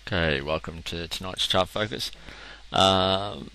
Okay, welcome to tonight's chart focus. Thought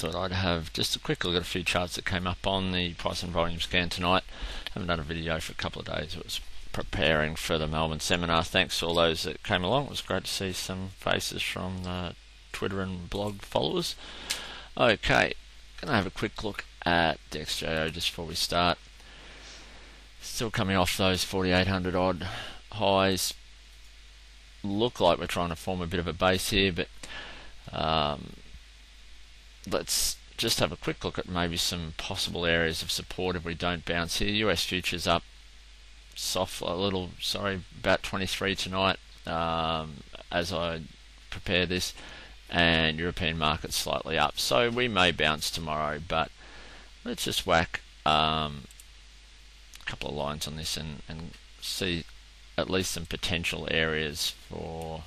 I'd have just a quick look at a few charts that came up on the price and volume scan tonight. Haven't done a video for a couple of days. It was preparing for the Melbourne seminar. Thanks to all those that came along. It was great to see some faces from the Twitter and blog followers. Okay, gonna have a quick look at the XJO just before we start. Still coming off those 4,800 odd highs. Look like we're trying to form a bit of a base here, but let's just have a quick look at maybe some possible areas of support if we don't bounce here. US futures up soft a little, about 23 tonight as I prepare this, and European markets slightly up, so we may bounce tomorrow, but let's just whack a couple of lines on this and see at least some potential areas for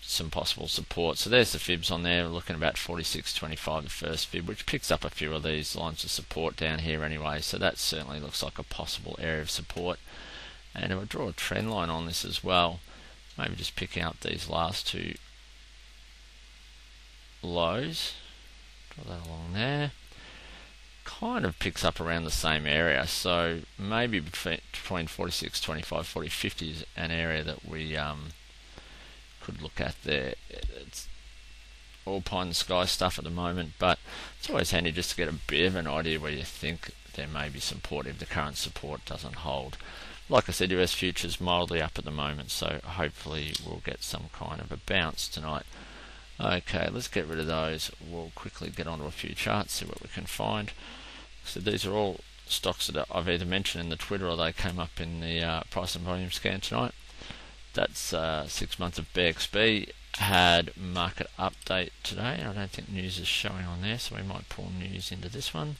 some possible support. So there's the fibs on there. We're looking about 46.25, the first fib, which picks up a few of these lines of support down here anyway. So that certainly looks like a possible area of support. And if I draw a trend line on this as well, maybe just picking up these last two lows, draw that along there. Kind of picks up around the same area, so maybe between 46.25, 40.50 is an area that we could look at there. It's all pie in the sky stuff at the moment, but it's always handy just to get a bit of an idea where you think there may be support if the current support doesn't hold. Like I said, US futures mildly up at the moment, so hopefully we'll get some kind of a bounce tonight. Okay, let's get rid of those. We'll quickly get onto a few charts, see what we can find. So these are all stocks that I've either mentioned in the Twitter or they came up in the price and volume scan tonight. That's 6 months of BXB. Had market update today. I don't think news is showing on there, so we might pull news into this one.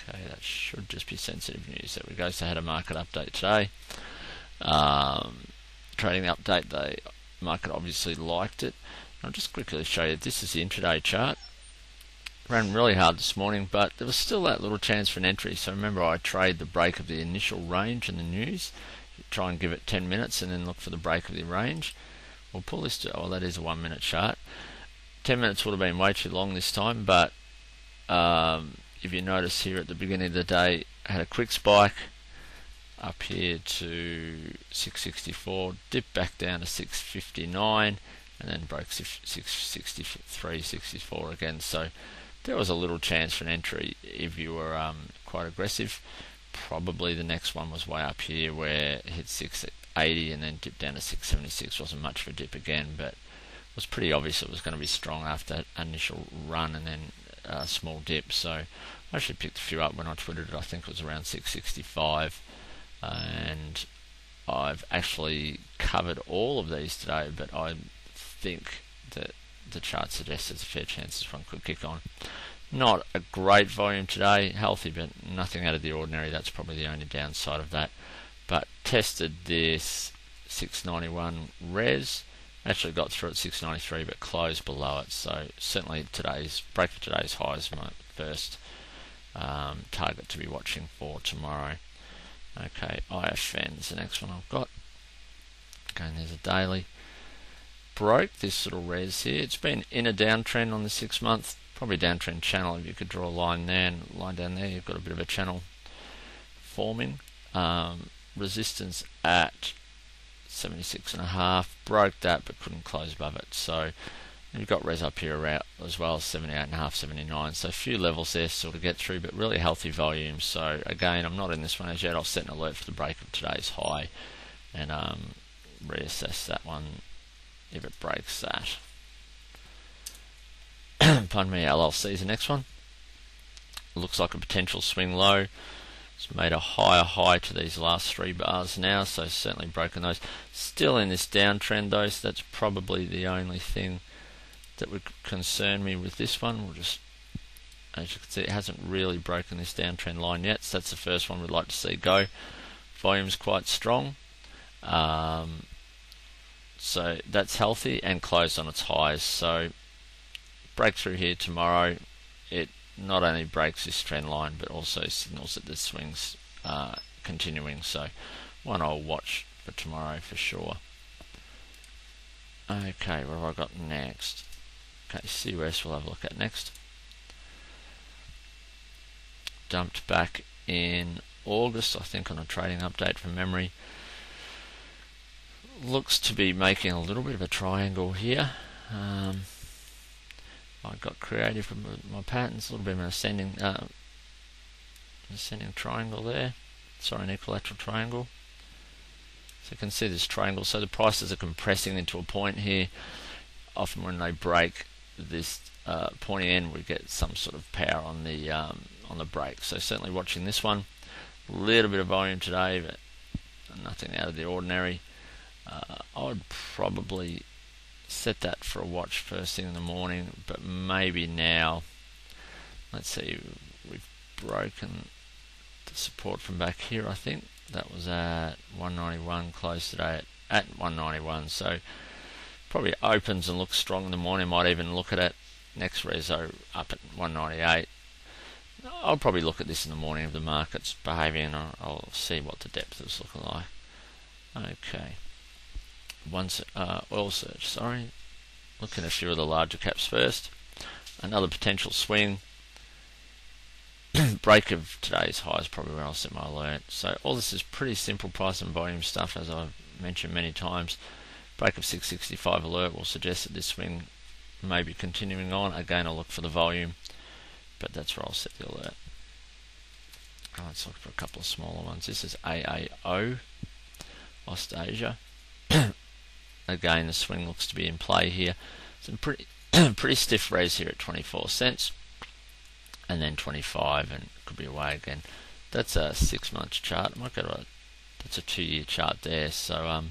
Okay, that should just be sensitive news. There we go. So I had a market update today. Trading update, the market obviously liked it. I'll just quickly show you. This is the intraday chart. Ran really hard this morning, but there was still that little chance for an entry. So remember, I trade the break of the initial range in the news. Try and give it 10 minutes and then look for the break of the range. We'll pull this to, that is a 1 minute chart. 10 minutes would have been way too long this time, but if you notice here at the beginning of the day, I had a quick spike up here to 664, dipped back down to 659, and then broke 663, 64 again. So there was a little chance for an entry if you were quite aggressive. Probably the next one was way up here where it hit 680 and then dipped down to 676. Wasn't much of a dip again, but it was pretty obvious it was going to be strong after that initial run and then a small dip. So I actually picked a few up when I tweeted it. I think it was around 665. And I've actually covered all of these today, but I think that the chart suggests there's a fair chance this one could kick on. Not a great volume today, healthy, but nothing out of the ordinary. That's probably the only downside of that. But tested this 691 res, actually got through at 693, but closed below it. So certainly today's break for today's high is my first target to be watching for tomorrow. Okay, IFN is the next one I've got. Okay, and there's a daily. Broke this little res here. It's been in a downtrend on the 6 month, probably downtrend channel. If you could draw a line there and a line down there, you've got a bit of a channel forming. Resistance at 76.5, broke that but couldn't close above it. So you've got res up here around as well, 78.5, 79. So a few levels there still to get through, but really healthy volume. So again, I'm not in this one as yet. I'll set an alert for the break of today's high and reassess that one if it breaks that. Pardon me, LLC is the next one. Looks like a potential swing low. It's made a higher high to these last 3 bars now, so certainly broken those. Still in this downtrend though, so that's probably the only thing that would concern me with this one. We'll just, as you can see, it hasn't really broken this downtrend line yet, so that's the first one we'd like to see go. Volume's quite strong. So that's healthy and closed on its highs. So breakthrough here tomorrow, it not only breaks this trend line but also signals that the swings continuing. So one I'll watch for tomorrow for sure. Okay, what have I got next? Okay, CUS we'll have a look at next. Dumped back in August, I think, on a trading update from memory. Looks to be making a little bit of a triangle here. I got creative with my patterns, a little bit of an ascending triangle there. Sorry, an equilateral triangle. So you can see this triangle. So the prices are compressing into a point here. Often when they break this pointy end, we get some sort of power on the break. So certainly watching this one. A little bit of volume today, but nothing out of the ordinary. I would probably set that for a watch first thing in the morning, but maybe now. Let's see, we've broken the support from back here. I think that was at 191, close today at 191. So probably opens and looks strong in the morning. Might even look at it next reso up at 198. I'll probably look at this in the morning if the market's behaving, and I'll see what the depth is looking like. Okay. Oil search, sorry. Looking at a few of the larger caps first. Another potential swing. Break of today's high is probably where I'll set my alert. So all this is pretty simple price and volume stuff, as I've mentioned many times. Break of 665 alert will suggest that this swing may be continuing on. Again, I'll look for the volume, but that's where I'll set the alert. Let's look for a couple of smaller ones. This is AAO, Austrasia. Again, the swing looks to be in play here. Some pretty stiff res here at 24 cents, and then 25, and it could be away again. That's a 6-month chart. I might go to that's a 2-year chart there. So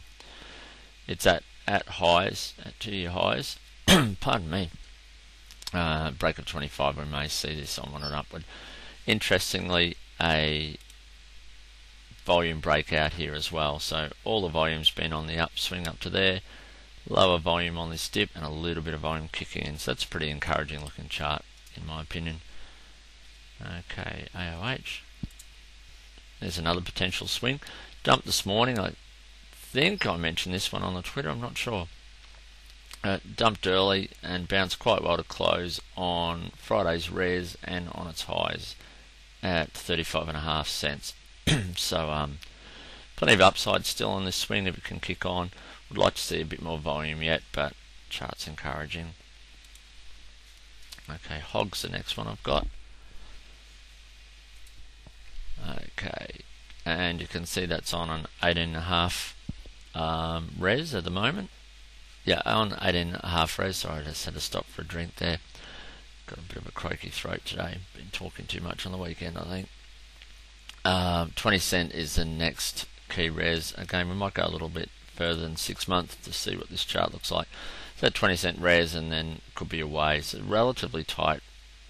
it's at highs, at 2-year highs. Pardon me. Break of 25, we may see this on and upward. Interestingly, a volume breakout here as well. So all the volume's been on the upswing up to there. Lower volume on this dip, and a little bit of volume kicking in. So that's a pretty encouraging looking chart, in my opinion. Okay, AOH. There's another potential swing. Dumped this morning. I think I mentioned this one on the Twitter. I'm not sure. Dumped early and bounced quite well to close on Friday's res and on its highs at 35.5 cents. So plenty of upside still on this swing if it can kick on. Would like to see a bit more volume yet, but chart's encouraging. Okay, Hog's the next one I've got. Okay, and you can see that's on an 18.5 res at the moment. Yeah, on 18.5 res. Sorry, I just had to stop for a drink there. Got a bit of a croaky throat today. Been talking too much on the weekend, I think. 20 cent is the next key res. Again, we might go a little bit further than 6 months to see what this chart looks like. So that 20 cent res, and then could be away. So relatively tight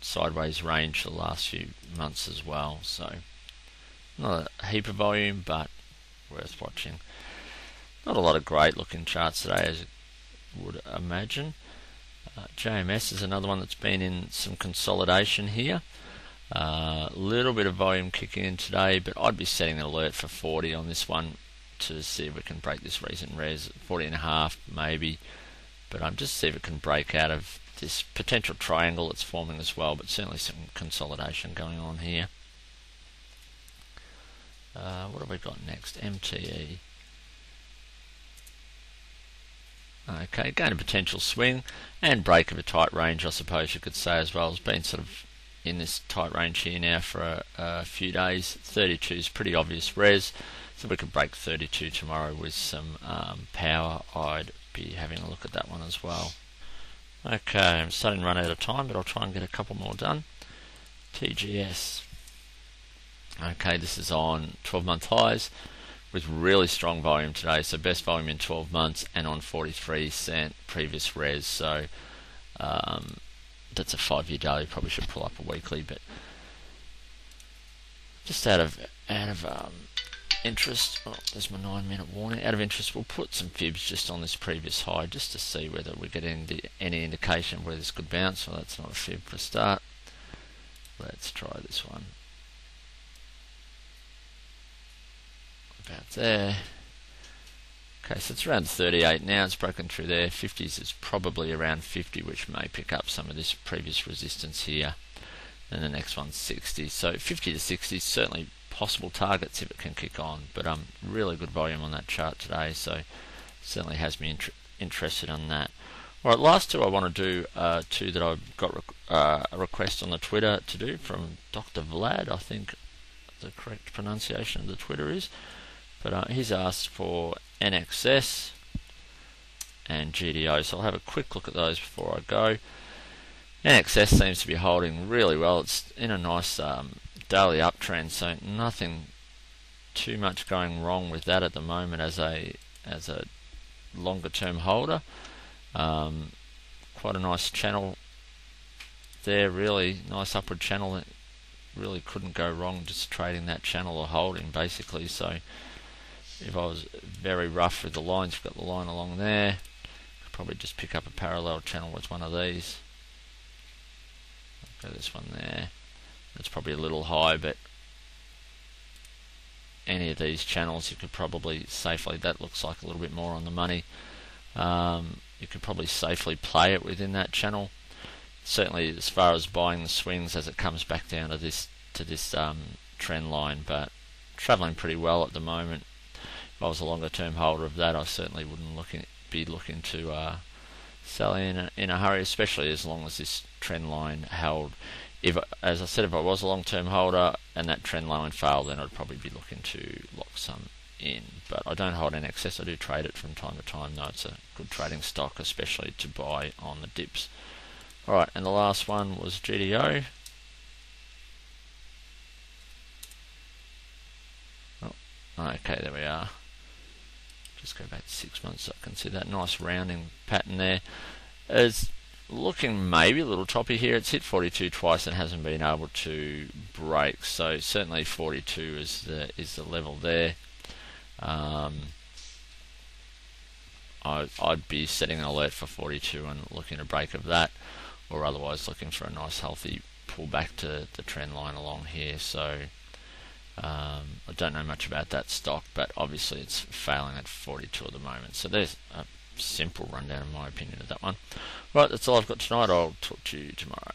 sideways range for the last few months as well. So not a heap of volume, but worth watching. Not a lot of great looking charts today, as you would imagine. JMS is another one that's been in some consolidation here. A little bit of volume kicking in today, but I'd be setting an alert for 40 on this one to see if we can break this recent res. 40.5 maybe, but I'm just see if it can break out of this potential triangle that's forming as well, but certainly some consolidation going on here. What have we got next? MTE. Okay, again a potential swing and break of a tight range, I suppose you could say as well. It's been sort of in this tight range here now for a few days. 32 is pretty obvious res, so we could break 32 tomorrow with some power. I'd be having a look at that one as well. Okay, I'm starting to run out of time, but I'll try and get a couple more done. TGS. Okay, this is on 12-month highs with really strong volume today, so best volume in 12 months and on 43 cent previous res. So that's a 5-year daily. Probably should pull up a weekly, but just out of interest. Oh, there's my 9-minute warning. Out of interest, we'll put some fibs just on this previous high, just to see whether we're getting any indication of where this could bounce. Well, that's not a fib for a start. Let's try this one. about there. Okay, so it's around 38 now. It's broken through there. 50s is probably around 50, which may pick up some of this previous resistance here. And the next one's 60. So 50 to 60 is certainly possible targets if it can kick on. But really good volume on that chart today, so certainly has me interested on that. Alright, last two I want to do, two that I've got a request on the Twitter to do from Dr. Vlad, I think the correct pronunciation of the Twitter is. But he's asked for NXS and GDO, so I'll have a quick look at those before I go. NXS seems to be holding really well. It's in a nice daily uptrend, so nothing too much going wrong with that at the moment as a longer term holder. Quite a nice channel there, really nice upward channel. It really couldn't go wrong just trading that channel or holding basically. So if I was very rough with the lines, you've got the line along there, could probably just pick up a parallel channel with one of these. I'll go this one there. That's probably a little high, but any of these channels you could probably safely, that looks like a little bit more on the money. You could probably safely play it within that channel. Certainly as far as buying the swings as it comes back down to this trend line, but travelling pretty well at the moment. If I was a longer term holder of that, I certainly wouldn't be looking to sell in a hurry, especially as long as this trend line held. As I said, if I was a long term holder and that trend line failed, then I'd probably be looking to lock some in. But I don't hold NXS. I do trade it from time to time, though. It's a good trading stock, especially to buy on the dips. Alright, and the last one was GDO. Okay, there we are. Just go back to 6 months so I can see that nice rounding pattern there. It's looking maybe a little choppy here. It's hit 42 twice and hasn't been able to break, so certainly 42 is the level there. I'd be setting an alert for 42 and looking at a break of that, or otherwise looking for a nice healthy pull back to the trend line along here. So I don't know much about that stock, but obviously it's failing at 42 at the moment. So there's a simple rundown in my opinion of that one. Right, that's all I've got tonight. I'll talk to you tomorrow.